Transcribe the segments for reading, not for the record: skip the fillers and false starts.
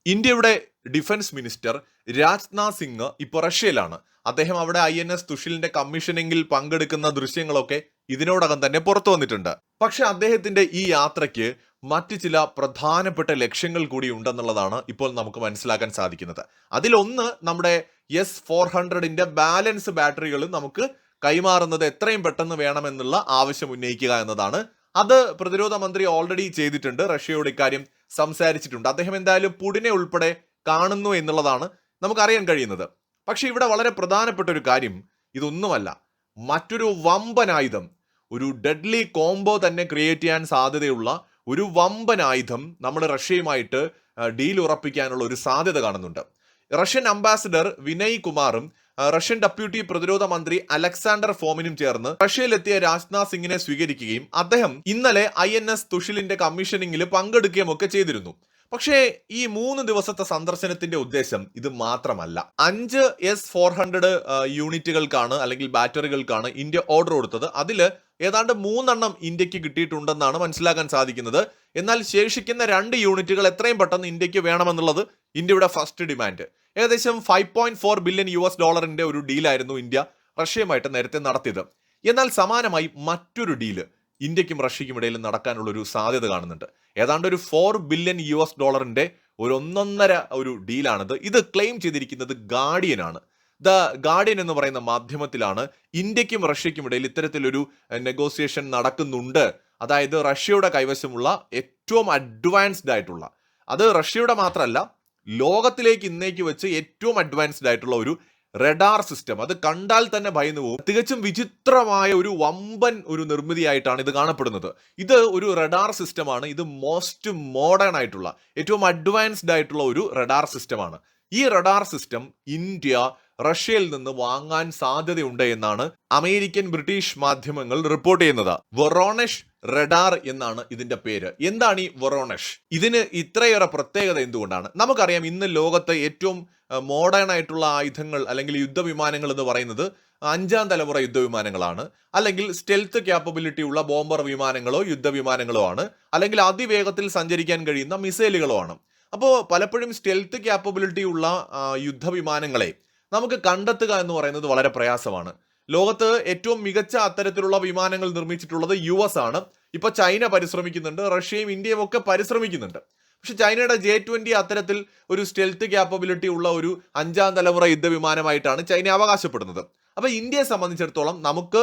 ഇന്ത്യയുടെ defence minister Rajnath Singh ഇപ്പോൾ റഷ്യയിലാണ്. അദ്ദേഹം അവിടെ INS തുഷിലിന്റെ കമ്മീഷനിങ്ങിൽ പങ്കെടുക്കുന്ന ദൃശ്യങ്ങളൊക്കെ ഇതിനോടകം തന്നെ പുറത്തു വന്നിട്ടുണ്ട്. പക്ഷെ അദ്ദേഹത്തിന്റെ ഈ യാത്രയ്ക്ക് മറ്റു ചില പ്രധാനപ്പെട്ട ലക്ഷ്യങ്ങൾ കൂടി ഉണ്ടെന്നുള്ളതാണ് ഇപ്പോൾ നമുക്ക് മനസ്സിലാക്കാൻ സാധിക്കുന്നത്. അതിലൊന്ന് നമ്മുടെ S-400ന്റെ ബാലൻസ് ബാറ്ററികൾ നമുക്ക് കൈമാറുന്നത് എത്രയും പെട്ടെന്ന് വേണമെന്നുള്ള ആവശ്യം ഉന്നയിക്കുക എന്നതാണ്. അത് പ്രതിരോധ മന്ത്രി ഓൾറെഡി ചെയ്തിട്ടുണ്ട്. റഷ്യയോട് ഇക്കാര്യം സംസാരിച്ചിട്ടുണ്ട്. അദ്ദേഹം എന്തായാലും പുടിനെ ഉൾപ്പെടെ കാണുന്നു എന്നുള്ളതാണ് നമുക്കറിയാൻ കഴിയുന്നത്. പക്ഷെ ഇവിടെ വളരെ പ്രധാനപ്പെട്ട ഒരു കാര്യം ഇതൊന്നുമല്ല, മറ്റൊരു വമ്പൻ ആയുധം, ഒരു ഡെഡ്ലി കോംബോ തന്നെ ക്രിയേറ്റ് ചെയ്യാൻ സാധ്യതയുള്ള ഒരു വമ്പൻ ആയുധം നമ്മൾ റഷ്യയുമായിട്ട് ഡീൽ ഉറപ്പിക്കാനുള്ള ഒരു സാധ്യത കാണുന്നുണ്ട്. റഷ്യൻ അംബാസിഡർ വിനയ് കുമാറും റഷ്യൻ ഡെപ്യൂട്ടി പ്രതിരോധ മന്ത്രി അലക്സാണ്ടർ ഫോമിനും ചേർന്ന് റഷ്യയിലെത്തിയ രാജ്നാഥ് സിംഗിനെ സ്വീകരിക്കുകയും അദ്ദേഹം ഇന്നലെ INS തുഷിലിന്റെ കമ്മീഷനിങ്ങിൽ പങ്കെടുക്കുകയും ഒക്കെ ചെയ്തിരുന്നു. പക്ഷേ ഈ 3 ദിവസത്തെ സന്ദർശനത്തിന്റെ ഉദ്ദേശം ഇത് മാത്രമല്ല. 5 S-400 യൂണിറ്റുകൾക്കാണ് അല്ലെങ്കിൽ ബാറ്ററികൾക്കാണ് ഇന്ത്യ ഓർഡർ കൊടുത്തത്. അതിൽ ഏതാണ്ട് 3 ഇന്ത്യക്ക് കിട്ടിയിട്ടുണ്ടെന്നാണ് മനസ്സിലാക്കാൻ സാധിക്കുന്നത്. എന്നാൽ ശേഷിക്കുന്ന 2 യൂണിറ്റുകൾ എത്രയും പെട്ടെന്ന് ഇന്ത്യക്ക് വേണമെന്നുള്ളത് ഇന്ത്യയുടെ ഫസ്റ്റ് ഡിമാൻഡ്. ഏകദേശം $5.4 ബില്യൺ ഒരു ഡീലായിരുന്നു ഇന്ത്യ റഷ്യയുമായിട്ട് നേരത്തെ നടത്തിയത്. എന്നാൽ സമാനമായി മറ്റൊരു ഡീല് ഇന്ത്യക്കും റഷ്യയ്ക്കും ഇടയിൽ നടക്കാനുള്ള ഒരു സാധ്യത കാണുന്നുണ്ട്. ഏതാണ്ട് ഒരു $4 ബില്യൺ ഒരു ഒന്നൊന്നര ഒരു ഡീലാണിത്. ഇത് ക്ലെയിം ചെയ്തിരിക്കുന്നത് ഗാർഡിയനാണ്. ദ ഗാർഡിയൻ എന്ന് പറയുന്ന മാധ്യമത്തിലാണ് ഇന്ത്യക്കും റഷ്യയ്ക്കും ഇടയിൽ ഇത്തരത്തിലൊരു നെഗോസിയേഷൻ നടക്കുന്നുണ്ട്. അതായത് റഷ്യയുടെ കൈവശമുള്ള ഏറ്റവും അഡ്വാൻസ്ഡ് ആയിട്ടുള്ള, അത് റഷ്യയുടെ മാത്രമല്ല ലോകത്തിലേക്ക് ഇന്നേക്ക് വെച്ച് ഏറ്റവും അഡ്വാൻസ്ഡ് ആയിട്ടുള്ള ഒരു റഡാർ സിസ്റ്റം, അത് കണ്ടാൽ തന്നെ ഭയന്നു പോകും. തികച്ചും വിചിത്രമായ ഒരു വമ്പൻ ഒരു നിർമ്മിതിയായിട്ടാണ് ഇത് കാണപ്പെടുന്നത്. ഇത് ഒരു റഡാർ സിസ്റ്റമാണ്. ഇത് മോസ്റ്റ് മോഡേൺ ആയിട്ടുള്ള ഏറ്റവും അഡ്വാൻസ്ഡ് ആയിട്ടുള്ള ഒരു റഡാർ സിസ്റ്റമാണ്. ഈ റഡാർ സിസ്റ്റം ഇന്ത്യ റഷ്യയിൽ നിന്ന് വാങ്ങാൻ സാധ്യതയുണ്ട് എന്നാണ് അമേരിക്കൻ ബ്രിട്ടീഷ് മാധ്യമങ്ങൾ റിപ്പോർട്ട് ചെയ്യുന്നത്. വൊറോണഷ് റഡാർ എന്നാണ് ഇതിന്റെ പേര്. എന്താണ് ഈ വൊറോണഷ്? ഇതിന് ഇത്രയേറെ പ്രത്യേകത എന്തുകൊണ്ടാണ്? നമുക്കറിയാം, ഇന്ന് ലോകത്ത് ഏറ്റവും മോഡേൺ ആയിട്ടുള്ള ആയുധങ്ങൾ അല്ലെങ്കിൽ യുദ്ധവിമാനങ്ങൾ എന്ന് പറയുന്നത് 5ാം തലമുറ യുദ്ധവിമാനങ്ങളാണ്, അല്ലെങ്കിൽ സ്റ്റെൽത്ത് ക്യാപ്പബിലിറ്റി ഉള്ള ബോംബർ വിമാനങ്ങളോ യുദ്ധവിമാനങ്ങളോ ആണ്, അല്ലെങ്കിൽ അതിവേഗത്തിൽ സഞ്ചരിക്കാൻ കഴിയുന്ന മിസൈലുകളോ ആണ്. അപ്പോൾ പലപ്പോഴും സ്റ്റെൽത്ത് ക്യാപ്പബിലിറ്റി ഉള്ള യുദ്ധവിമാനങ്ങളെ നമുക്ക് കണ്ടെത്തുക എന്ന് പറയുന്നത് വളരെ പ്രയാസമാണ്. ലോകത്ത് ഏറ്റവും മികച്ച അത്തരത്തിലുള്ള വിമാനങ്ങൾ നിർമ്മിച്ചിട്ടുള്ളത് US ആണ്. ഇപ്പൊ ചൈന പരിശ്രമിക്കുന്നുണ്ട്, റഷ്യയും ഇന്ത്യയും ഒക്കെ പരിശ്രമിക്കുന്നുണ്ട്. പക്ഷെ ചൈനയുടെ J-20 അത്തരത്തിൽ ഒരു സ്റ്റെൽത്ത് ക്യാപ്പബിലിറ്റി ഉള്ള ഒരു 5ാം തലമുറ യുദ്ധവിമാനമായിട്ടാണ് ചൈന അവകാശപ്പെടുന്നത്. അപ്പൊ ഇന്ത്യയെ സംബന്ധിച്ചിടത്തോളം നമുക്ക്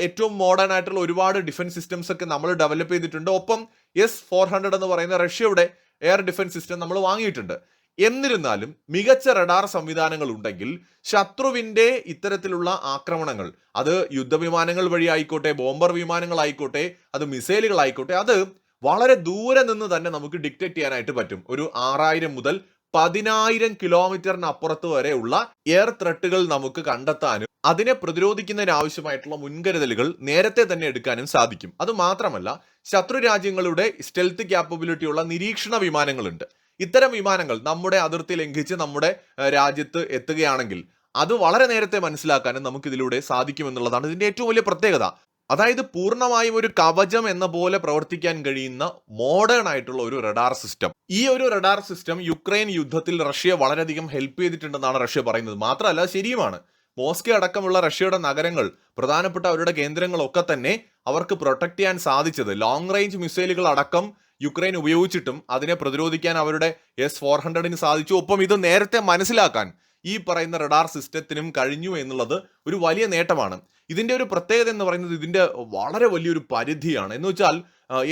ഏറ്റവും മോഡേൺ ആയിട്ടുള്ള ഒരുപാട് ഡിഫൻസ് സിസ്റ്റംസ് ഒക്കെ നമ്മൾ ഡെവലപ്പ് ചെയ്തിട്ടുണ്ട്. ഒപ്പം S-400 എന്ന് പറയുന്ന റഷ്യയുടെ എയർ ഡിഫൻസ് സിസ്റ്റം നമ്മൾ വാങ്ങിയിട്ടുണ്ട്. എന്നിരുന്നാലും മികച്ച റഡാർ സംവിധാനങ്ങൾ ഉണ്ടെങ്കിൽ ശത്രുവിന്റെ ഇത്തരത്തിലുള്ള ആക്രമണങ്ങൾ, അത് യുദ്ധവിമാനങ്ങൾ വഴി ആയിക്കോട്ടെ, ബോംബർ വിമാനങ്ങളായിക്കോട്ടെ, അത് മിസൈലുകൾ ആയിക്കോട്ടെ, അത് വളരെ ദൂരെ നിന്ന് തന്നെ നമുക്ക് ഡിക്റ്റേറ്റ് ചെയ്യാനായിട്ട് പറ്റും. ഒരു 6000 മുതൽ 10000 കിലോമീറ്ററിന് അപ്പുറത്ത് വരെയുള്ള എയർ ത്രെട്ടുകൾ നമുക്ക് കണ്ടെത്താനും അതിനെ പ്രതിരോധിക്കുന്നതിന് ആവശ്യമായിട്ടുള്ള മുൻകരുതലുകൾ നേരത്തെ തന്നെ എടുക്കാനും സാധിക്കും. അത് മാത്രമല്ല, ശത്രു രാജ്യങ്ങളുടെ സ്റ്റെൽത്ത് ക്യാപ്പബിലിറ്റി ഉള്ള നിരീക്ഷണ വിമാനങ്ങളുണ്ട്. ഇത്തരം വിമാനങ്ങൾ നമ്മുടെ അതിർത്തി ലംഘിച്ച് നമ്മുടെ രാജ്യത്ത് എത്തുകയാണെങ്കിൽ അത് വളരെ നേരത്തെ മനസ്സിലാക്കാനും നമുക്ക് ഇതിലൂടെ സാധിക്കുമെന്നുള്ളതാണ് ഇതിന്റെ ഏറ്റവും വലിയ പ്രത്യേകത. അതായത് പൂർണ്ണമായും ഒരു കവചം എന്ന പോലെ പ്രവർത്തിക്കാൻ കഴിയുന്ന മോഡേൺ ആയിട്ടുള്ള ഒരു റഡാർ സിസ്റ്റം. ഈ ഒരു റഡാർ സിസ്റ്റം യുക്രൈൻ യുദ്ധത്തിൽ റഷ്യ വളരെയധികം ഹെൽപ്പ് ചെയ്തിട്ടുണ്ടെന്നാണ് റഷ്യ പറയുന്നത്. മാത്രമല്ല, ശരിയുമാണ്. മോസ്കോ അടക്കമുള്ള റഷ്യയുടെ നഗരങ്ങൾ, പ്രധാനപ്പെട്ട അവരുടെ കേന്ദ്രങ്ങളൊക്കെ തന്നെ അവർക്ക് പ്രൊട്ടക്ട് ചെയ്യാൻ സാധിച്ചത് ലോങ് റേഞ്ച് മിസൈലുകൾ അടക്കം യുക്രൈൻ ഉപയോഗിച്ചിട്ടും അതിനെ പ്രതിരോധിക്കാൻ അവരുടെ S-400 സാധിച്ചു. ഒപ്പം ഇത് നേരത്തെ മനസ്സിലാക്കാൻ ഈ പറയുന്ന റഡാർ സിസ്റ്റത്തിനും കഴിഞ്ഞു എന്നുള്ളത് ഒരു വലിയ നേട്ടമാണ്. ഇതിന്റെ ഒരു പ്രത്യേകത എന്ന് പറയുന്നത് ഇതിന്റെ വളരെ വലിയൊരു പരിധിയാണ്. എന്ന് വെച്ചാൽ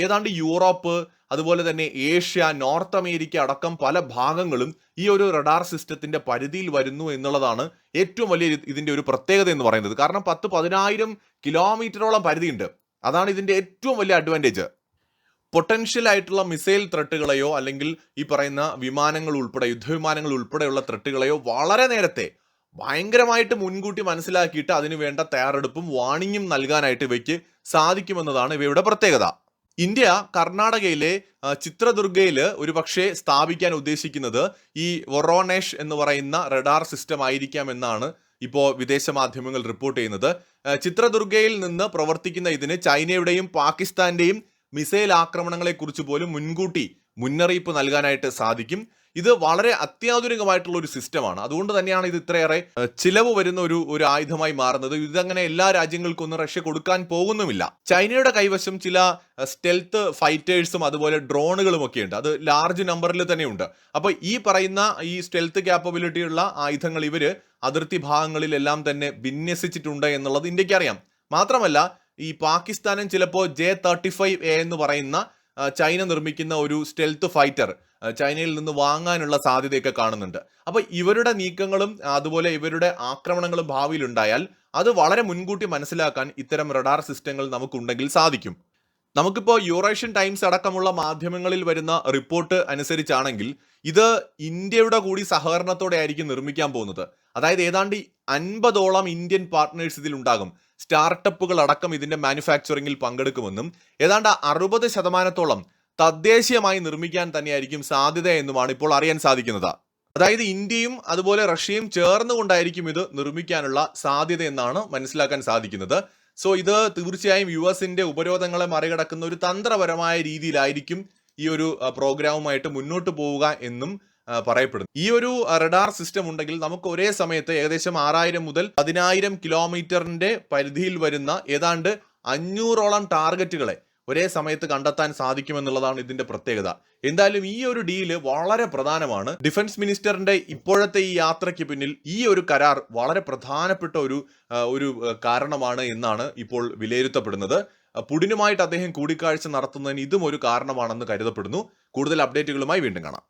ഏതാണ്ട് യൂറോപ്പ്, അതുപോലെ തന്നെ ഏഷ്യ, നോർത്ത് അമേരിക്ക അടക്കം പല ഭാഗങ്ങളും ഈ ഒരു റഡാർ സിസ്റ്റത്തിന്റെ പരിധിയിൽ വരുന്നു എന്നുള്ളതാണ് ഏറ്റവും വലിയ ഇതിന്റെ ഒരു പ്രത്യേകത എന്ന് പറയുന്നത്. കാരണം 10,000 കിലോമീറ്ററോളം പരിധിയുണ്ട്. അതാണ് ഇതിന്റെ ഏറ്റവും വലിയ അഡ്വാൻറ്റേജ്. പൊട്ടൻഷ്യൽ ആയിട്ടുള്ള മിസൈൽ ത്രെട്ടുകളെയോ അല്ലെങ്കിൽ ഈ പറയുന്ന വിമാനങ്ങൾ ഉൾപ്പെടെ, യുദ്ധവിമാനങ്ങൾ ഉൾപ്പെടെയുള്ള ത്രെട്ടുകളെയോ വളരെ നേരത്തെ ഭയങ്കരമായിട്ട് മുൻകൂട്ടി മനസ്സിലാക്കിയിട്ട് അതിന് വേണ്ട തയ്യാറെടുപ്പും വാണിംഗും നൽകാനായിട്ട് ഇവയ്ക്ക് സാധിക്കുമെന്നതാണ് ഇവയുടെ പ്രത്യേകത. ഇന്ത്യ കർണാടകയിലെ ചിത്രദുർഗയിൽ ഒരു പക്ഷേ സ്ഥാപിക്കാൻ ഉദ്ദേശിക്കുന്നത് ഈ വൊറോണഷ് എന്ന് പറയുന്ന റഡാർ സിസ്റ്റം ആയിരിക്കാം എന്നാണ് ഇപ്പോൾ വിദേശ മാധ്യമങ്ങൾ റിപ്പോർട്ട് ചെയ്യുന്നത്. ചിത്രദുർഗയിൽ നിന്ന് പ്രവർത്തിക്കുന്ന ഇതിന് ചൈനയുടെയും പാകിസ്ഥാന്റെയും മിസൈൽ ആക്രമണങ്ങളെ കുറിച്ച് പോലും മുൻകൂട്ടി മുന്നറിയിപ്പ് നൽകാനായിട്ട് സാധിക്കും. ഇത് വളരെ അത്യാധുനികമായിട്ടുള്ള ഒരു സിസ്റ്റമാണ്. അതുകൊണ്ട് തന്നെയാണ് ഇത് ഇത്രയേറെ ചിലവ് വരുന്ന ഒരു ആയുധമായി മാറുന്നത്. ഇതങ്ങനെ എല്ലാ രാജ്യങ്ങൾക്കൊന്നും റഷ്യ കൊടുക്കാൻ പോകുന്നുമില്ല. ചൈനയുടെ കൈവശം ചില സ്റ്റെൽത്ത് ഫൈറ്റേഴ്സും അതുപോലെ ഡ്രോണുകളും ഒക്കെ ഉണ്ട്. അത് ലാർജ് നമ്പറിൽ തന്നെയുണ്ട്. അപ്പോൾ ഈ പറയുന്ന ഈ സ്റ്റെൽത്ത് ക്യാപ്പബിലിറ്റി ഉള്ള ആയുധങ്ങൾ ഇവര് അതിർത്തി ഭാഗങ്ങളിലെല്ലാം തന്നെ വിന്യസിച്ചിട്ടുണ്ട് എന്നുള്ളത് ഇന്ത്യക്ക് അറിയാം. മാത്രമല്ല ഈ പാകിസ്ഥാനും ചിലപ്പോൾ J-35A എന്ന് പറയുന്ന ചൈന നിർമ്മിക്കുന്ന ഒരു സ്റ്റെൽത്ത് ഫൈറ്റർ ചൈനയിൽ നിന്ന് വാങ്ങാനുള്ള സാധ്യതയൊക്കെ കാണുന്നുണ്ട്. അപ്പോൾ ഇവരുടെ നീക്കങ്ങളും അതുപോലെ ഇവരുടെ ആക്രമണങ്ങളും ഭാവിയിൽ ഉണ്ടായാൽ അത് വളരെ മുൻകൂട്ടി മനസ്സിലാക്കാൻ ഇത്തരം റഡാർ സിസ്റ്റങ്ങൾ നമുക്കുണ്ടെങ്കിൽ സാധിക്കും. നമുക്കിപ്പോൾ യൂറേഷ്യൻ ടൈംസ് അടക്കമുള്ള മാധ്യമങ്ങളിൽ വരുന്ന റിപ്പോർട്ട് അനുസരിച്ചാണെങ്കിൽ ഇത് ഇന്ത്യയുടെ കൂടി സഹകരണത്തോടെ ആയിരിക്കും നിർമ്മിക്കാൻ പോകുന്നത്. അതായത് ഏതാണ്ട് 50ഓളം ഇന്ത്യൻ പാർട്ട്നേഴ്സ് ഇതിലുണ്ടാകും. സ്റ്റാർട്ടപ്പുകൾ അടക്കം ഇതിന്റെ മാനുഫാക്ചറിംഗിൽ പങ്കെടുക്കുമെന്നും ഏതാണ്ട് 60% തദ്ദേശീയമായി നിർമ്മിക്കാൻ തന്നെയായിരിക്കും സാധ്യത എന്നുമാണ് ഇപ്പോൾ അറിയാൻ സാധിക്കുന്നത്. അതായത് ഇന്ത്യയും അതുപോലെ റഷ്യയും ചേർന്നുകൊണ്ടായിരിക്കും ഇത് നിർമ്മിക്കാനുള്ള സാധ്യത എന്നാണ് മനസ്സിലാക്കാൻ സാധിക്കുന്നത്. സോ ഇത് തീർച്ചയായും US-ന്റെ ഉപരോധങ്ങളെ മറികടക്കുന്ന ഒരു തന്ത്രപരമായ രീതിയിലായിരിക്കും ഈ ഒരു പ്രോഗ്രാമുമായിട്ട് മുന്നോട്ട് പോവുക എന്നും പറയപ്പെടുന്നു. ഈ ഒരു റഡാർ സിസ്റ്റം ഉണ്ടെങ്കിൽ നമുക്ക് ഒരേ സമയത്ത് ഏകദേശം 6000 മുതൽ 10000 കിലോമീറ്ററിന്റെ പരിധിയിൽ വരുന്ന ഏതാണ്ട് 500ഓളം ടാർഗറ്റുകളെ ഒരേ സമയത്ത് കണ്ടെത്താൻ സാധിക്കുമെന്നുള്ളതാണ് ഇതിന്റെ പ്രത്യേകത. എന്തായാലും ഈ ഒരു ഡീല് വളരെ പ്രധാനമാണ്. ഡിഫൻസ് മിനിസ്റ്ററിന്റെ ഇപ്പോഴത്തെ ഈ യാത്രയ്ക്ക് പിന്നിൽ ഈ ഒരു കരാർ വളരെ പ്രധാനപ്പെട്ട ഒരു കാരണമാണ് എന്നാണ് ഇപ്പോൾ വിലയിരുത്തപ്പെടുന്നത്. പുടിനുമായിട്ട് അദ്ദേഹം കൂടിക്കാഴ്ച നടത്തുന്നതിന് ഇതും ഒരു കാരണമാണെന്ന് കരുതപ്പെടുന്നു. കൂടുതൽ അപ്ഡേറ്റുകളുമായി വീണ്ടും കാണാം.